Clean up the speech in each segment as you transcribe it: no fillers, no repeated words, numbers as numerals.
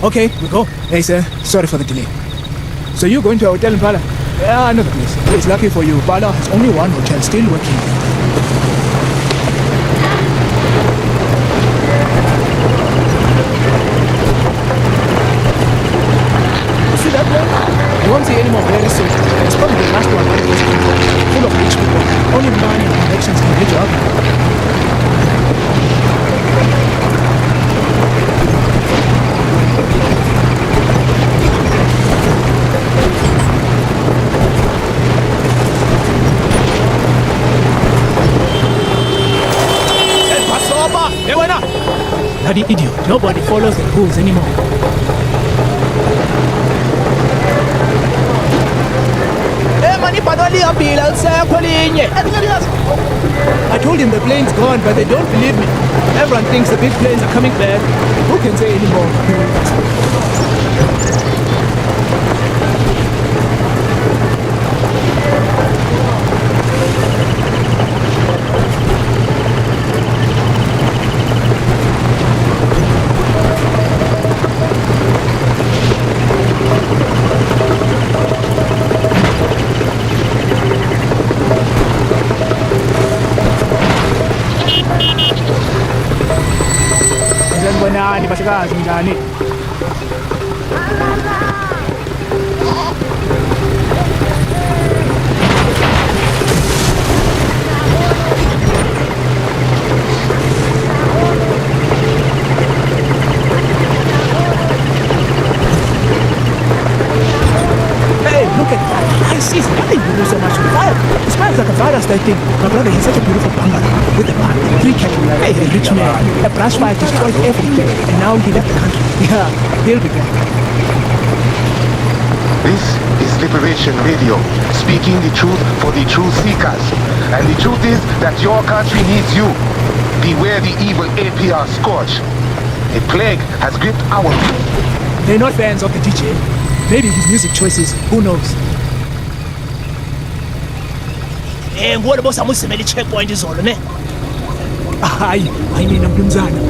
Okay, we go. Hey, sir. Sorry for the delay. So you're going to a hotel in Pala? Yeah, I know the place. It's lucky for you. Pala has only one hotel still working. See that one? You won't see any more very soon. It's probably the last one out of this country. Full of rich people. Only money and connections can get you up. Bloody idiot. Nobody follows the rules anymore. I told him the plane's gone, but they don't believe me. Everyone thinks the big planes are coming back. Who can say anymore? Basikazi njani? Hey, look at that. I see nothing to do so much with fire. It smells like a virus, that thing. My brother has such a beautiful bungalow with a park, 3 cattle. Hey, a rich man. A brush fire destroyed everything, and now he left the country. Yeah, he'll be back. This is Liberation Radio, speaking the truth for the truth seekers. And the truth is that your country needs you. Beware the evil APR scourge. A plague has gripped our people. They're not fans of the DJ. Maybe his music choices, who knows? What about some checkpoint is all, ne? Hayi mina mnumzana.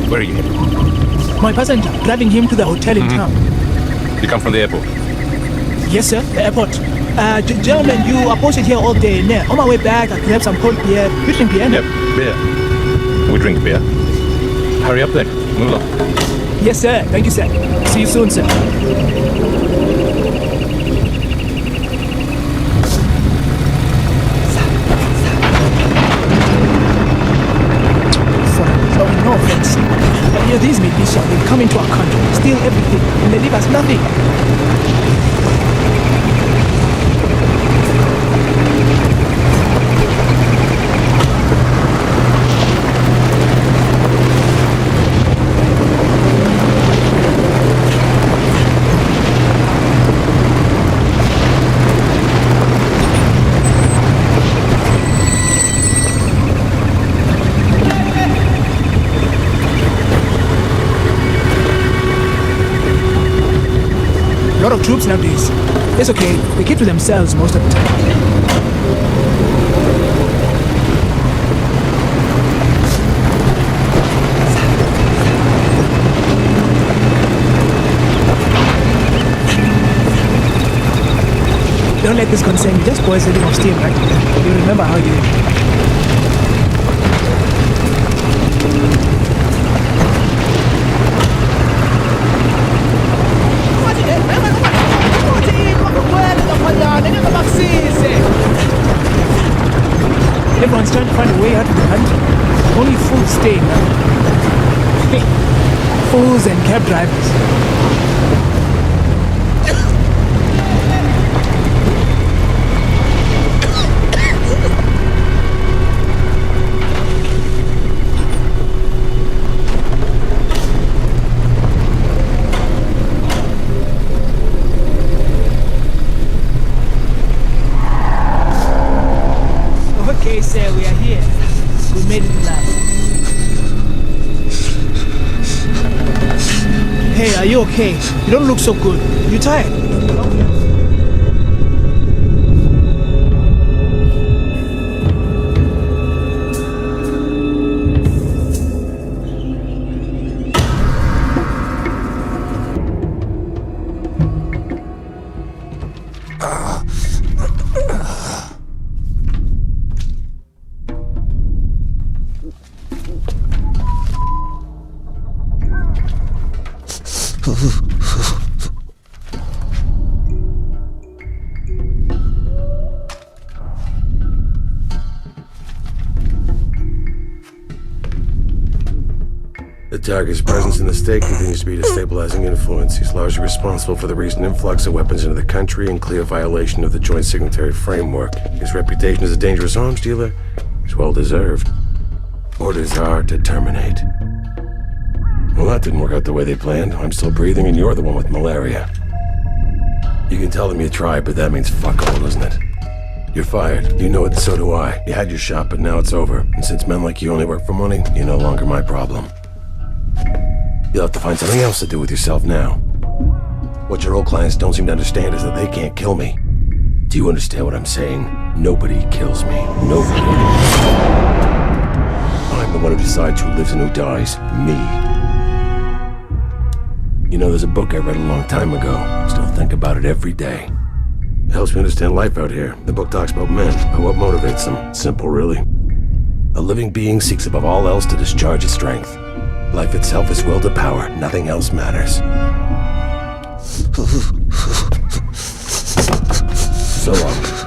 Where are you headed? My passenger, driving him to the hotel in town. You come from the airport? Yes, sir, the airport. Gentlemen, you are posted here all day. On my way back, I grab some cold beer. You drink beer? Yep, beer. We drink beer. Hurry up then. Move along. Yes, sir. Thank you, sir. See you soon, sir. No offense. These militia, they come into our country, steal everything, and they leave us nothing. A lot of troops nowadays. It's okay, they keep to themselves most of the time. Don't let this concern you, just boys living off steam, right? You remember how you... Everyone's trying to find a way out of the country. Only fools stay now. Fools and cab drivers. Okay, sir, we are here. We made it alive. Hey, are you okay? You don't look so good. You tired? target's presence in the state continues to be a destabilizing influence. He's largely responsible for the recent influx of weapons into the country and clear violation of the joint signatory framework. His reputation as a dangerous arms dealer is well deserved. Orders are to terminate. Well, that didn't work out the way they planned. I'm still breathing and you're the one with malaria. You can tell them you tried, but that means fuck all, doesn't it? You're fired. You know it, so do I. You had your shot, but now it's over. And since men like you only work for money, you're no longer my problem. You'll have to find something else to do with yourself now. What your old clients don't seem to understand is that they can't kill me. Do you understand what I'm saying? Nobody kills me. Nobody. I'm the one who decides who lives and who dies. Me. You know, there's a book I read a long time ago. Still think about it every day. It helps me understand life out here. The book talks about men, about what motivates them. Simple, really. A living being seeks above all else to discharge its strength. Life itself is will to power. Nothing else matters. So long.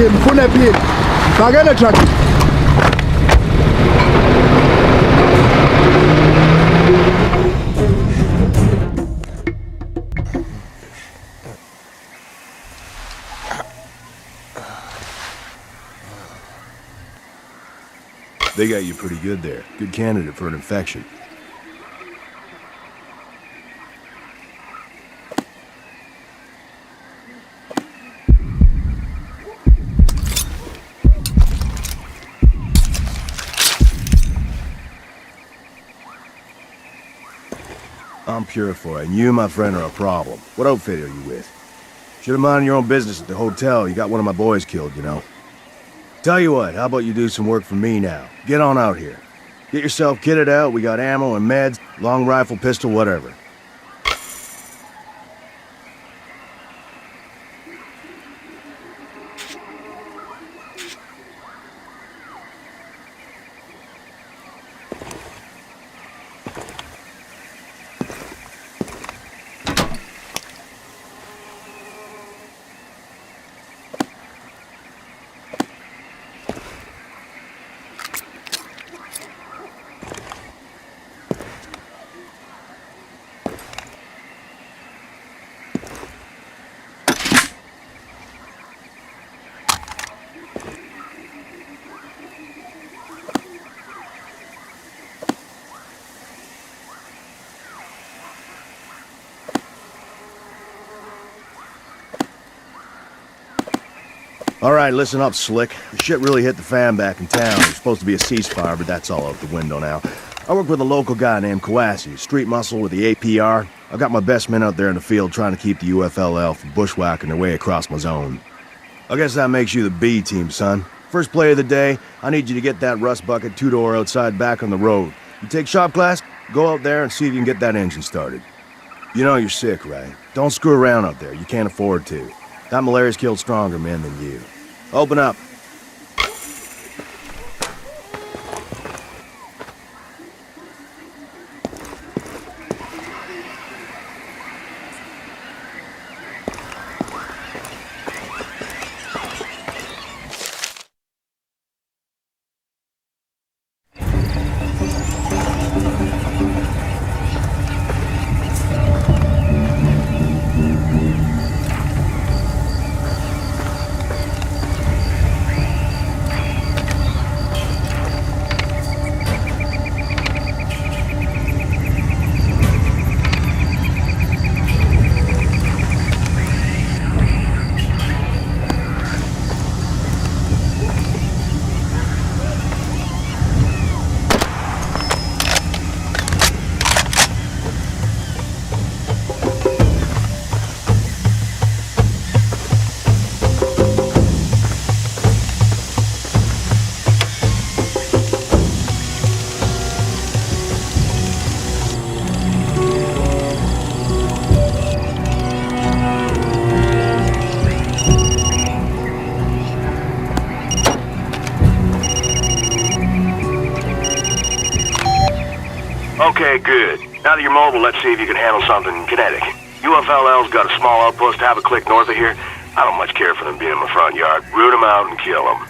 Mfuna pili. Bagana truck. They got you pretty good there. Good candidate for an infection. I'm Purified, and you and my friend are a problem. What outfit are you with? Should have minded your own business at the hotel. You got one of my boys killed, you know. Tell you what, how about you do some work for me now? Get on out here. Get yourself kitted out. We got ammo and meds, long rifle, pistol, whatever. Alright, listen up, Slick. The shit really hit the fan back in town. There's supposed to be a ceasefire, but that's all out the window now. I work with a local guy named Kawasi, street muscle with the APR. I've got my best men out there in the field trying to keep the UFLL from bushwhacking their way across my zone. I guess that makes you the B team, son. First play of the day, I need you to get that rust bucket two-door outside back on the road. You take shop class, go out there and see if you can get that engine started. You know you're sick, right? Don't screw around out there. You can't afford to. That malaria's killed stronger men than you. Open up. Okay, good. Now that you're mobile, let's see if you can handle something kinetic. UFLL's got a small outpost half a click north of here. I don't much care for them being in my front yard. Root them out and kill them.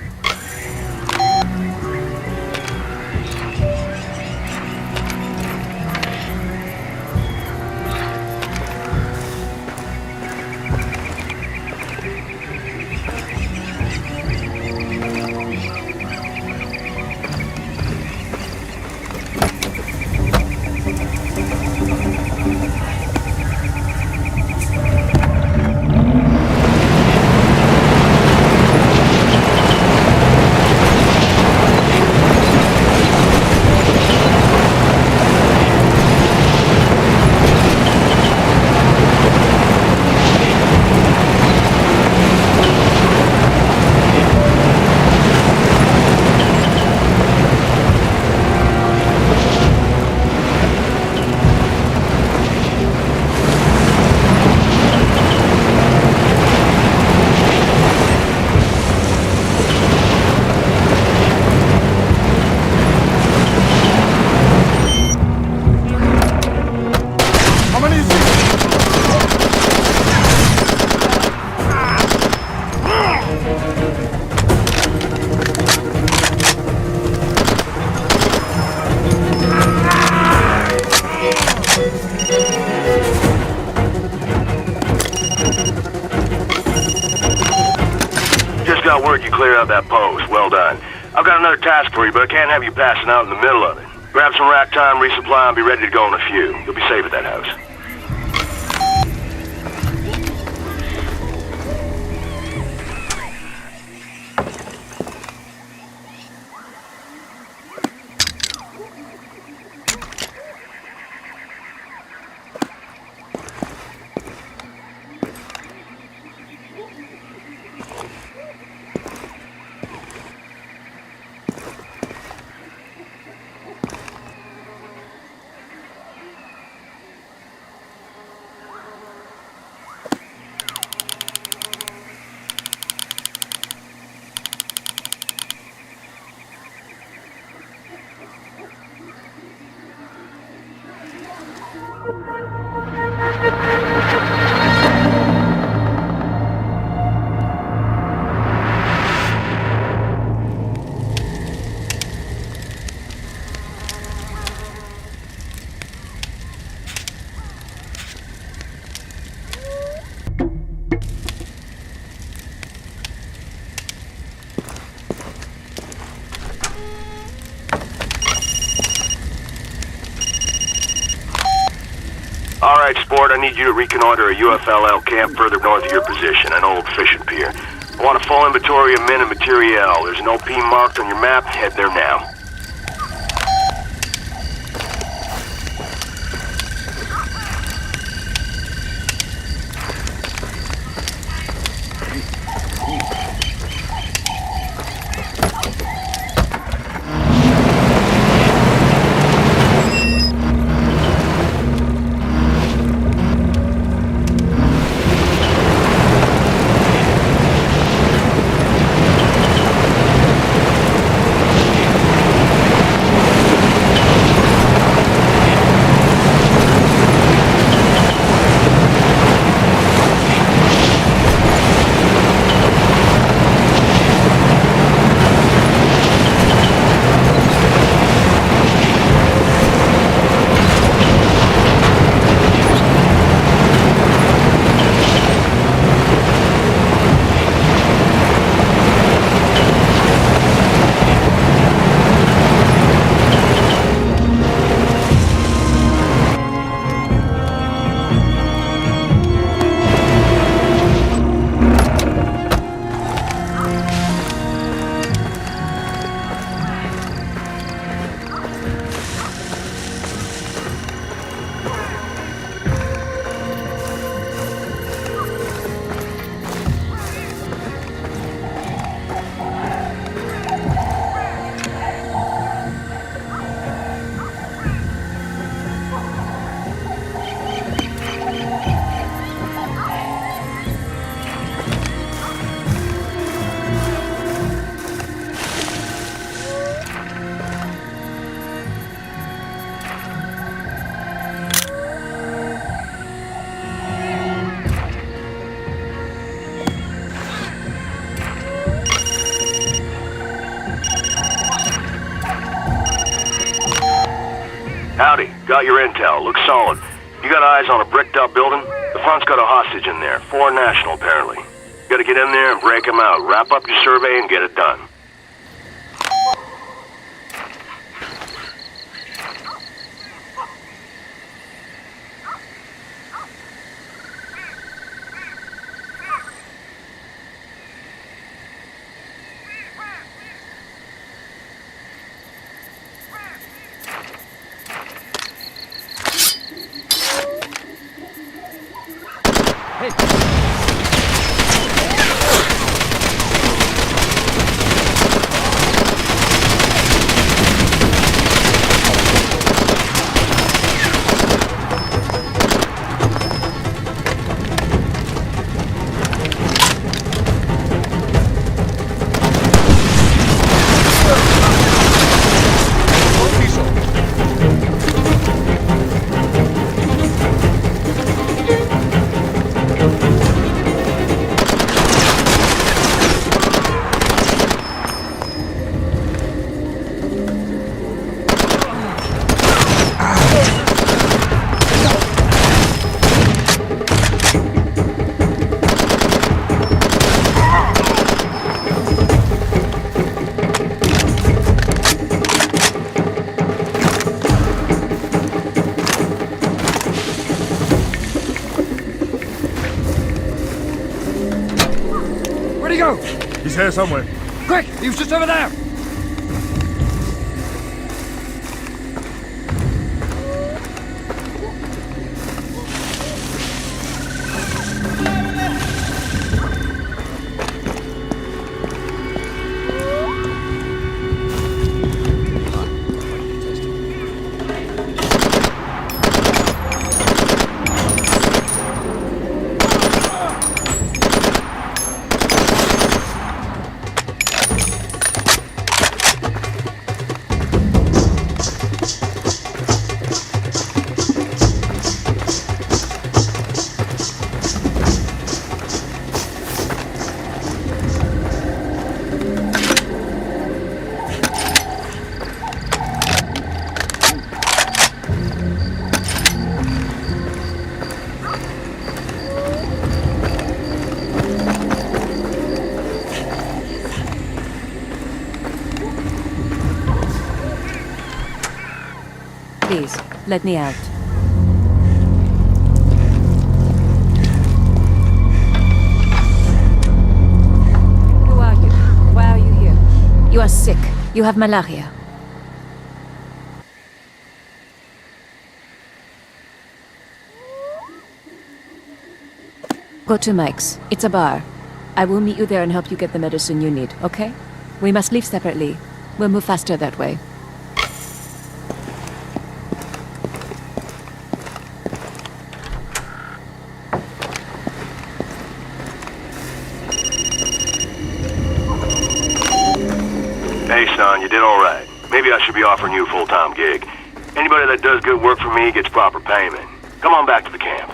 Got word you cleared out that post. Well done. I've got another task for you, but I can't have you passing out in the middle of it. Grab some rack time, resupply, and be ready to go in a few. You'll be safe at that house. Alright, Sport, I need you to reconnoiter a UFLL camp further north of your position, an old fishing pier. I want a full inventory Area Men and Materiel. There's an OP marked on your map. Head there now. Howdy, got your intel. Looks solid. You got eyes on a bricked-up building? The front's got a hostage in there. Foreign national, apparently. You gotta get in there and break him out. Wrap up your survey and get it done. He's here somewhere. Quick! He was just over there! Please, let me out. Who are you? are sick. You have malaria. Go to Mike's. It's a bar. I will meet you there and help you get the medicine you need, okay? We must leave separately. We'll move faster that way. Hey, son, you did all right. Maybe I should be offering you a full-time gig. Anybody that does good work for me gets proper payment. Come on back to the camp.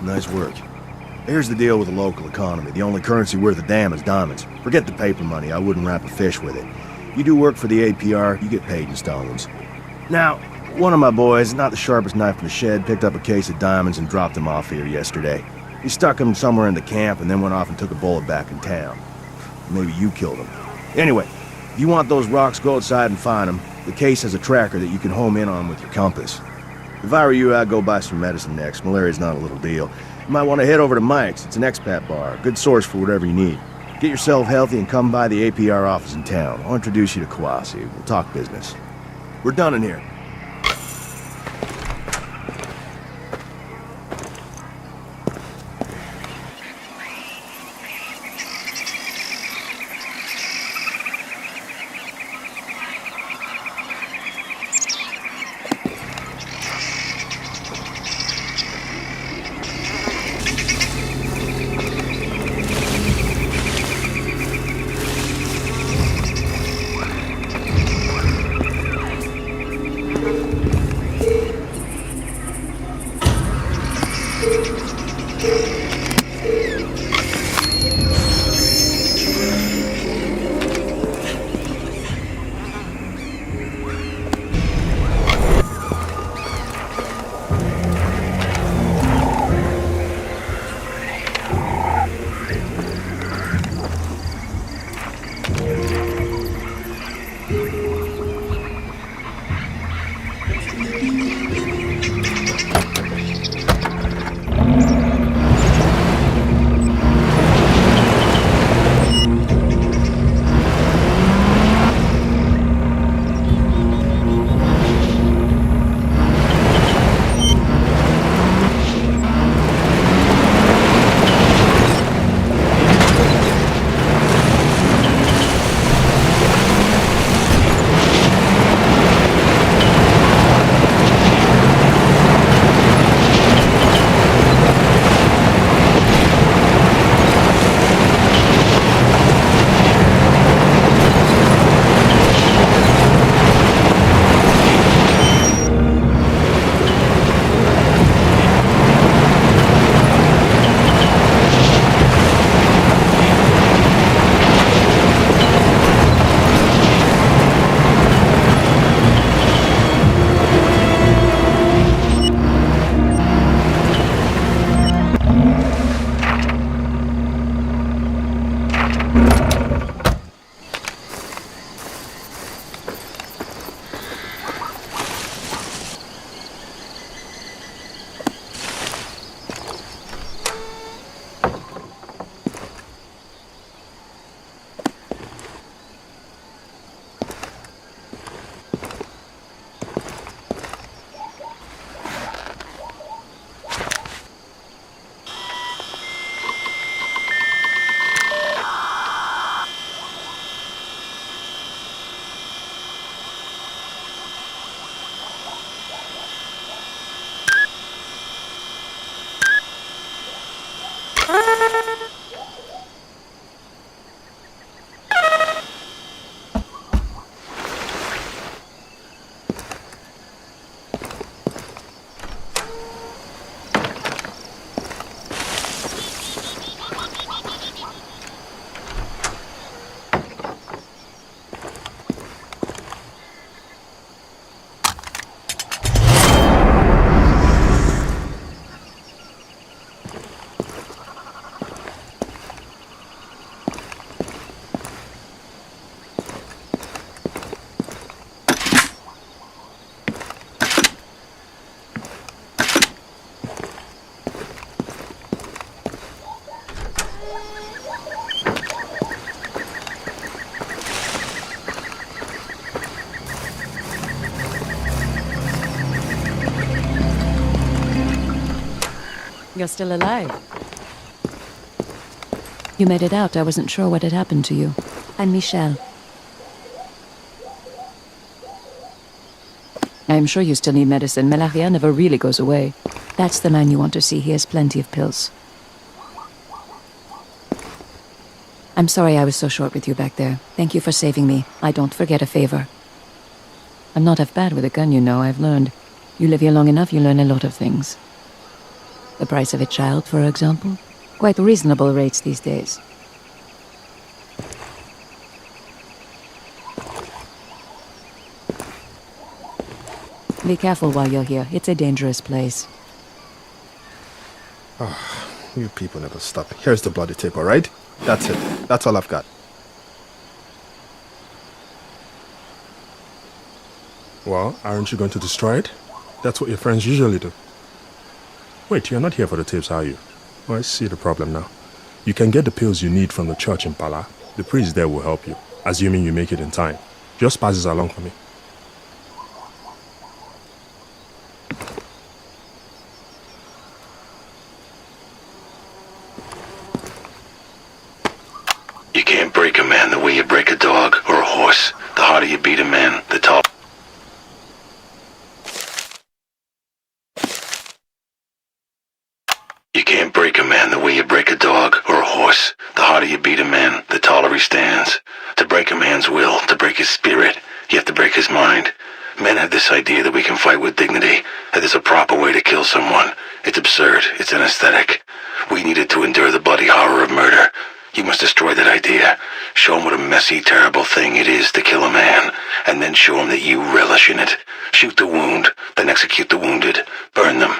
Nice work. Here's the deal with the local economy. The only currency worth a damn is diamonds. Forget the paper money, I wouldn't wrap a fish with it. You do work for the APR, you get paid in stones. Now, one of my boys, not the sharpest knife in the shed, picked up a case of diamonds and dropped them off here yesterday. He stuck them somewhere in the camp and then went off and took a bullet back in town. Maybe you killed him. Anyway, if you want those rocks, go outside and find them. The case has a tracker that you can home in on with your compass. If I were you, I'd go buy some medicine next. Malaria's not a little deal. You might want to head over to Mike's. It's an expat bar. A good source for whatever you need. Get yourself healthy and come by the APR office in town. I'll introduce you to Kawasi. We'll talk business. We're done in here. You're still alive. You made it out. I wasn't sure what had happened to you. I'm Michelle. I'm sure you still need medicine. Malaria never really goes away. That's the man you want to see. He has plenty of pills. I'm sorry I was so short with you back there. Thank you for saving me. I don't forget a favor. I'm not half bad with a gun, you know. I've learned. You live here long enough, you learn a lot of things. The price of a child, for example. Quite reasonable rates these days. Be careful while you're here. It's a dangerous place. You people never stop. Here's the bloody tape, alright? That's it. That's all I've got. Well, aren't you going to destroy it? That's what your friends usually do. Wait, you're not here for the tapes, are you? Oh, I see the problem now. You can get the pills you need from the church in Pala. The priest there will help you, assuming you make it in time. Just pass this along for me. You can't break a man the way you break a dog or a horse. The harder you beat a man, the taller. You can't break a man the way you break a dog or a horse. The harder you beat a man, the taller he stands. To break a man's will, to break his spirit, you have to break his mind. Men have this idea that we can fight with dignity, that there's a proper way to kill someone. It's absurd. It's anesthetic. We needed to endure the bloody horror of murder. You must destroy that idea. Show him what a messy, terrible thing it is to kill a man, and then show him that you relish in it. Shoot the wound, then execute the wounded. Burn them.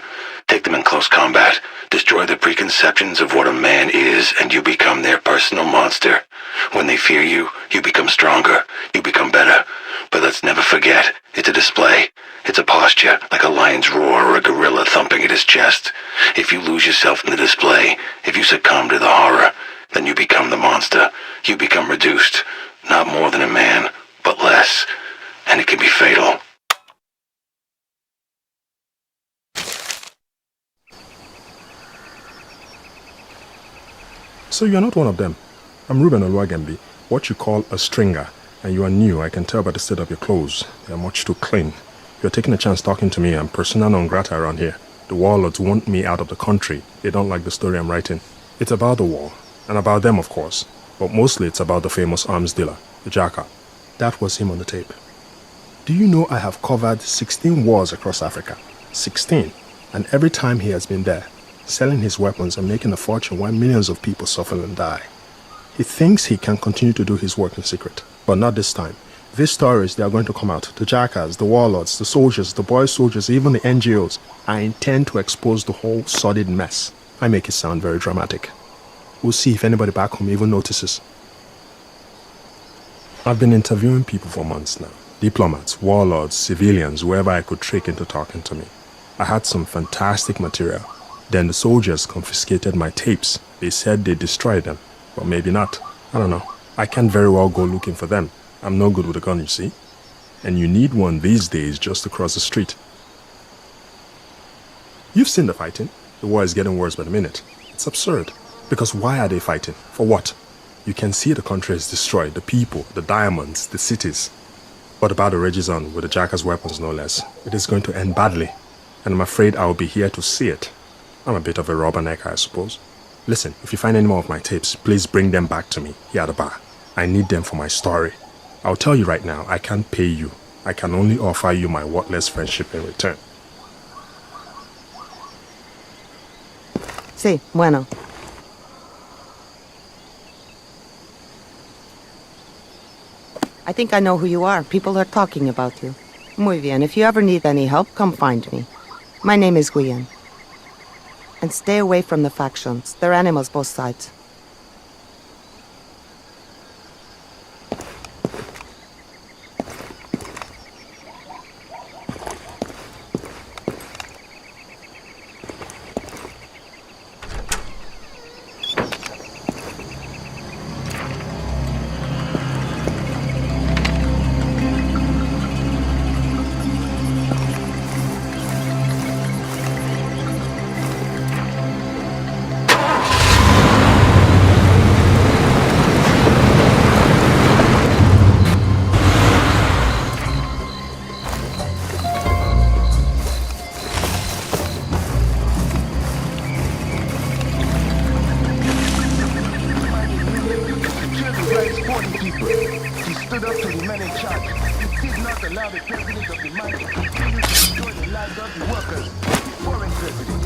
Take them in close combat. Destroy the preconceptions of what a man is, and you become their personal monster. When they fear you, you become stronger. You become better. But let's never forget, it's a display. It's a posture, like a lion's roar or a gorilla thumping at his chest. If you lose yourself in the display, if you succumb to the horror, then you become the monster. You become reduced. Not more than a man, but less. And it can be fatal. So you're not one of them. I'm Ruben Oluwagembi, what you call a stringer, and you are new. I can tell by the state of your clothes. They are much too clean. You're taking a chance talking to me. I'm persona non grata around here. The warlords want me out of the country. They don't like the story I'm writing. It's about the war, and about them, of course, but mostly it's about the famous arms dealer, the Jaka. That was him on the tape. Do you know I have covered 16 wars across Africa? 16. And every time he has been there, selling his weapons and making a fortune while millions of people suffer and die. He thinks he can continue to do his work in secret, but not this time. These stories, they are going to come out. The Jackals, the warlords, the soldiers, the boy soldiers, even the NGOs. I intend to expose the whole sordid mess. I make it sound very dramatic. We'll see if anybody back home even notices. I've been interviewing people for months now. Diplomats, warlords, civilians, whoever I could trick into talking to me. I had some fantastic material. Then the soldiers confiscated my tapes. They said they destroyed them, but maybe not. I don't know. I can't very well go looking for them. I'm no good with a gun, you see. And you need one these days just to cross the street. You've seen the fighting. The war is getting worse by the minute. It's absurd. Because why are they fighting? For what? You can see the country is destroyed. The people, the diamonds, the cities. But the battle rages on with the Jackass weapons, no less. It is going to end badly. And I'm afraid I'll be here to see it. I'm a bit of a rubbernecker, I suppose. Listen, if you find any more of my tapes, please bring them back to me here at the bar. I need them for my story. I'll tell you right now, I can't pay you. I can only offer you my worthless friendship in return. Sí, bueno. I think I know who you are. People are talking about you. Muy bien. If you ever need any help, come find me. My name is Guian. And stay away from the factions. They're animals both sides. stood up to the men in charge. You did not allow the president of the mine to continue to destroy the lives of the workers. Foreign president.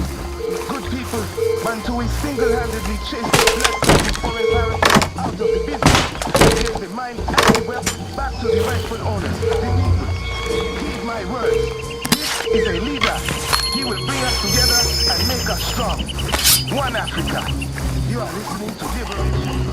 Good people, Bantui single-handedly chased the blood-sucking foreign pirates out of the business. Gave the mine and the wealth back to the rightful owners, the people. Heed my words. This is a leader. He will bring us together and make us strong. One Africa. You are listening to Liberation.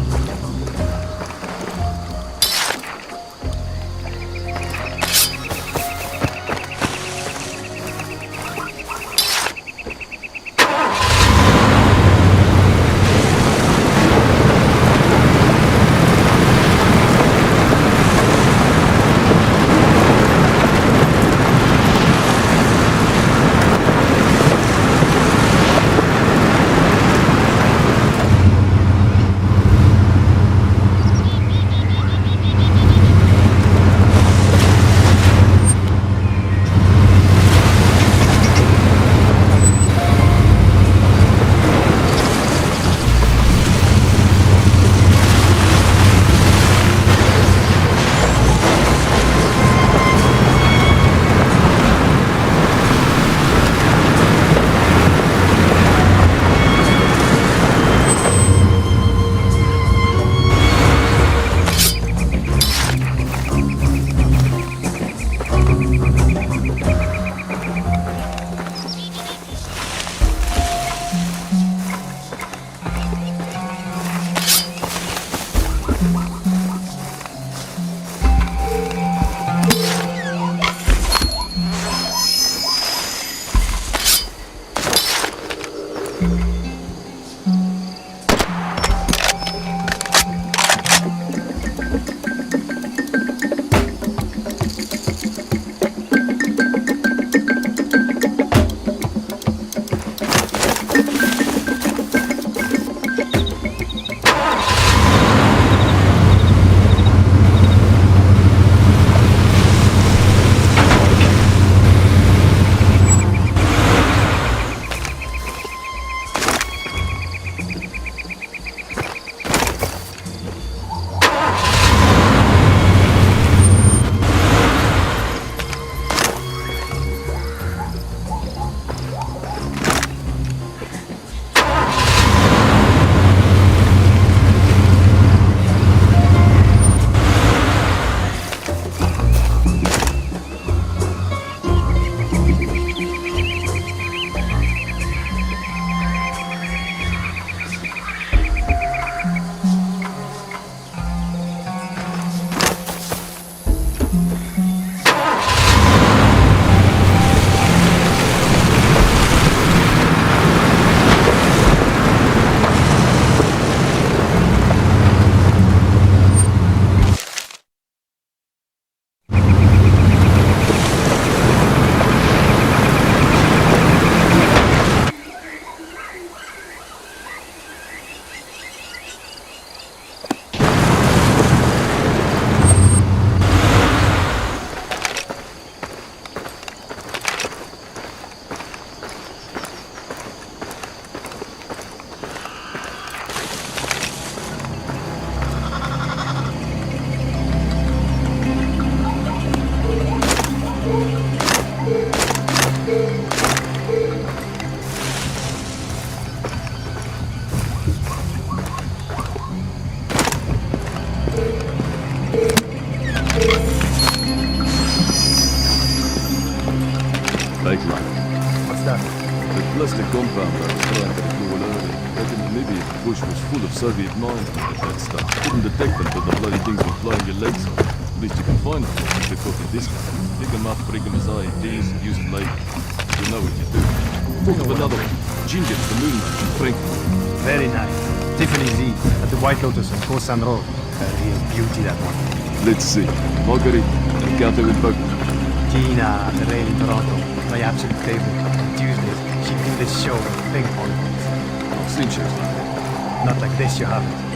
plastic compound I was trying to ignore earlier. Reckon maybe the bush was full of Soviet mines and that stuff. Couldn't detect them, but the bloody things were flying your legs off. At least you can find them if you're talking this guy. Pick them up, break them as IEDs, and use them later. You know what you do. Talk of another one. Ginger, the moon man, Throneful. Very nice. Tiffany Z at the White Lotus on Koh San Road. A real beauty, that one. Let's see. Marguerite, encounter with Bug. Gina at the rail in Toronto. My absolute favorite. Tuesdays, she did this show with ping pong. I've seen shows like that. Not like this, you haven't.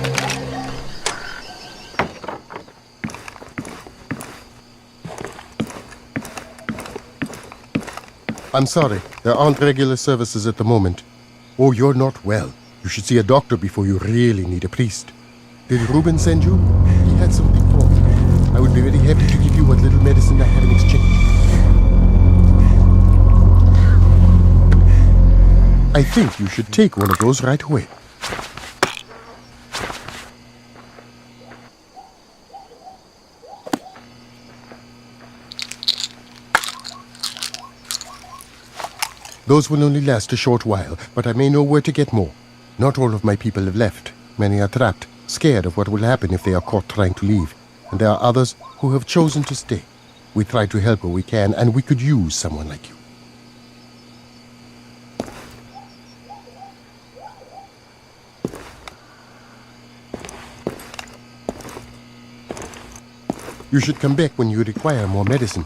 I'm sorry, there aren't regular services at the moment. Oh, you're not well. You should see a doctor before you really need a priest. Did Ruben send you? He had something for me. I would be very happy to give you what little medicine I have in exchange. I think you should take one of those right away. Those will only last a short while, but I may know where to get more. Not all of my people have left. Many are trapped, scared of what will happen if they are caught trying to leave. And there are others who have chosen to stay. We try to help where we can, and we could use someone like you. You should come back when you require more medicine.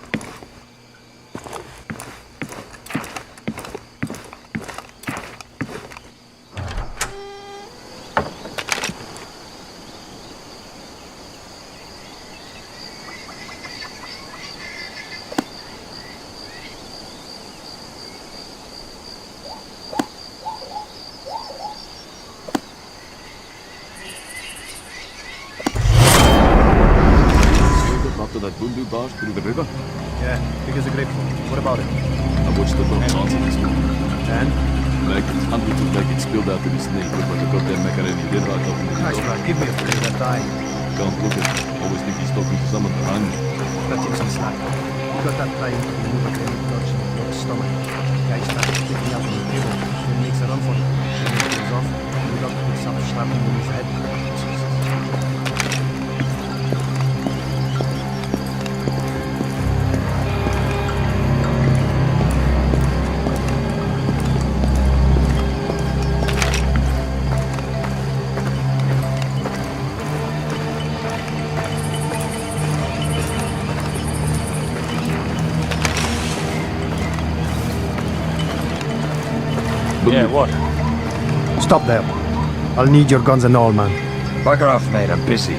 That Bundu barge through the river? Yeah, because of grateful. What about it? I watched the nonsense of this one. And? Maggots, hundreds of maggots spilled out of his snake. Look like a goddamn macaroni. Then right up in the Nice, man. Give me a break. That die. Can't look at him. Always think he's talking to someone behind me. Cut him some slack. You got that time to remove a belly touch in your stomach. Guy starts picking up on the table. Then makes a run for it. Then he goes off. You got to put some shrapnel in his head. Jesus. Yeah, what? Stop there. I'll need your guns and all, man. Bugger off, mate. I'm busy.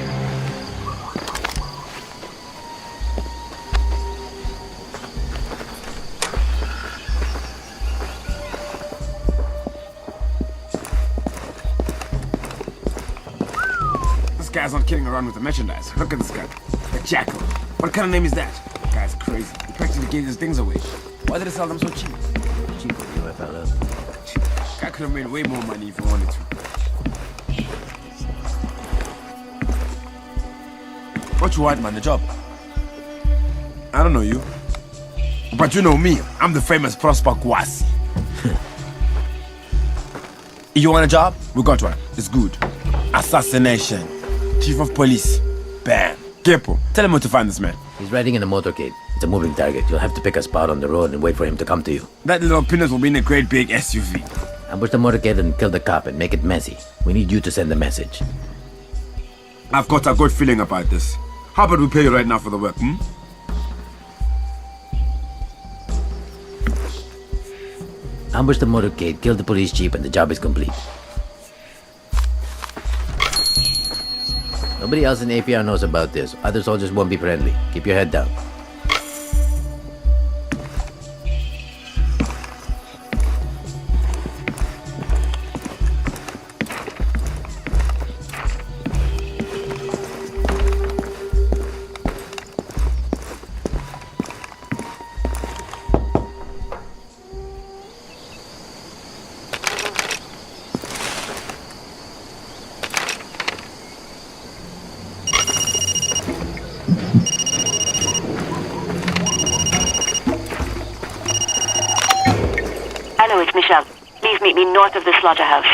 This guy's not kidding around with the merchandise. Look at this guy. A jackal. What kind of name is that? The guy's crazy. He practically gave his things away. Why did he sell them so cheap? Cheap for you, fella. Guy could have made way more money if he wanted to. What you want, man? The job? I don't know you. But you know me. I'm the famous Prosper Kwasi. You want a job? We got one. It's good. Assassination. Chief of police. Bam. Kepo. Tell him where to find this man. He's riding in a motorcade. It's a moving target. You'll have to pick a spot on the road and wait for him to come to you. That little peanut will be in a great big SUV. Ambush the motorcade and kill the cop and make it messy. We need you to send the message. I've got a good feeling about this. How about we pay you right now for the work, hmm? Ambush the motorcade, kill the police jeep, and the job is complete. Nobody else in APR knows about this. Other soldiers won't be friendly. Keep your head down. Hello, it's Michelle. Please meet me north of the slaughterhouse.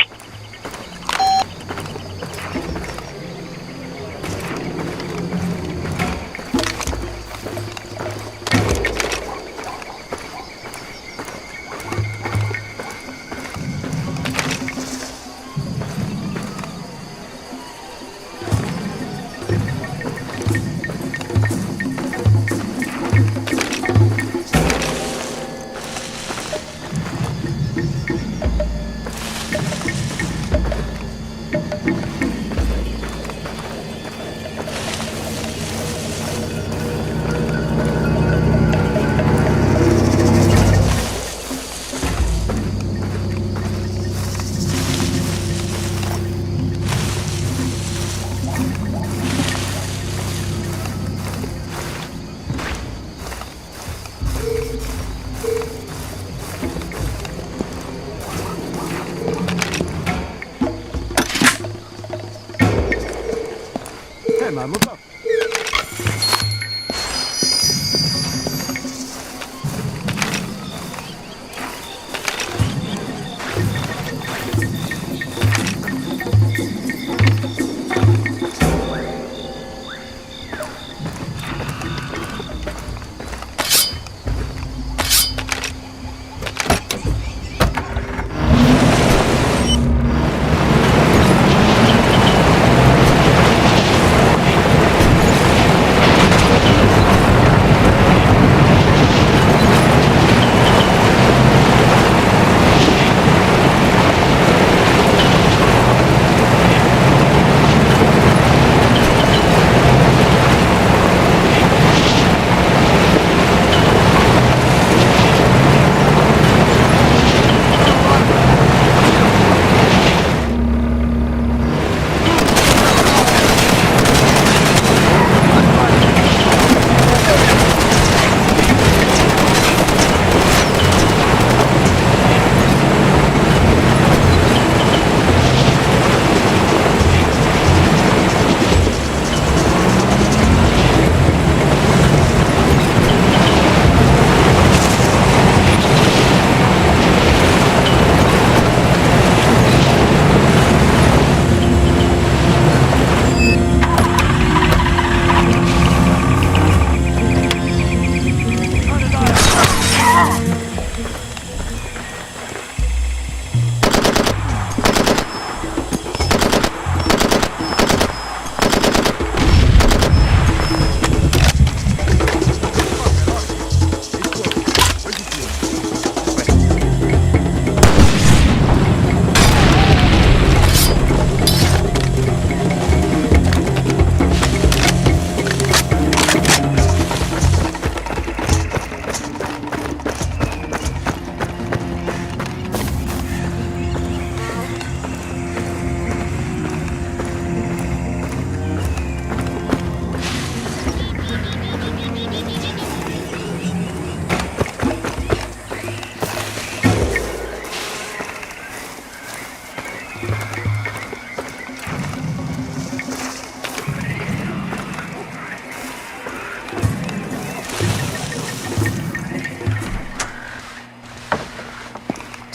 Fine, man. Look up.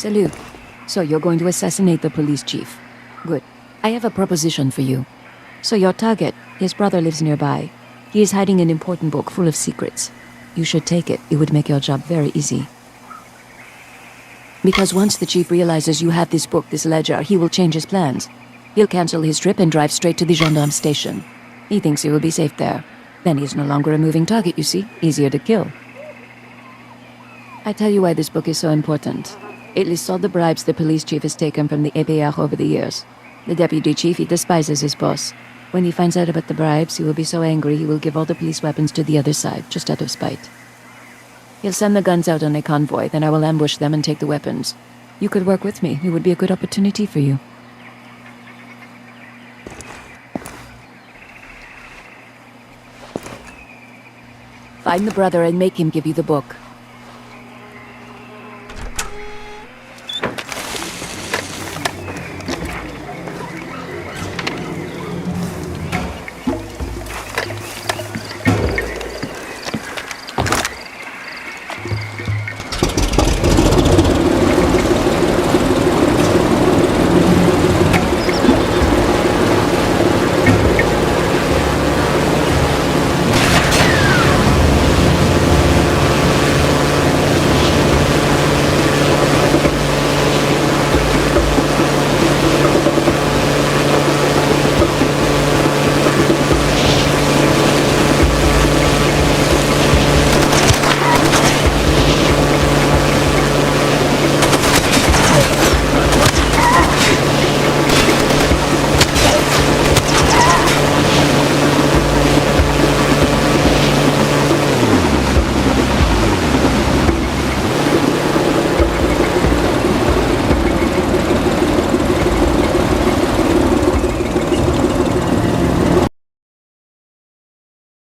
Salut. So you're going to assassinate the police chief. Good. I have a proposition for you. So your target, his brother lives nearby. He is hiding an important book full of secrets. You should take it. It would make your job very easy. Because once the chief realizes you have this book, this ledger, he will change his plans. He'll cancel his trip and drive straight to the gendarme station. He thinks he will be safe there. Then he's no longer a moving target, you see. Easier to kill. I tell you why this book is so important. It lists all the bribes the police chief has taken from the APR over the years. The deputy chief, he despises his boss. When he finds out about the bribes, he will be so angry he will give all the police weapons to the other side, just out of spite. He'll send the guns out on a convoy, then I will ambush them and take the weapons. You could work with me. It would be a good opportunity for you. Find the brother and make him give you the book.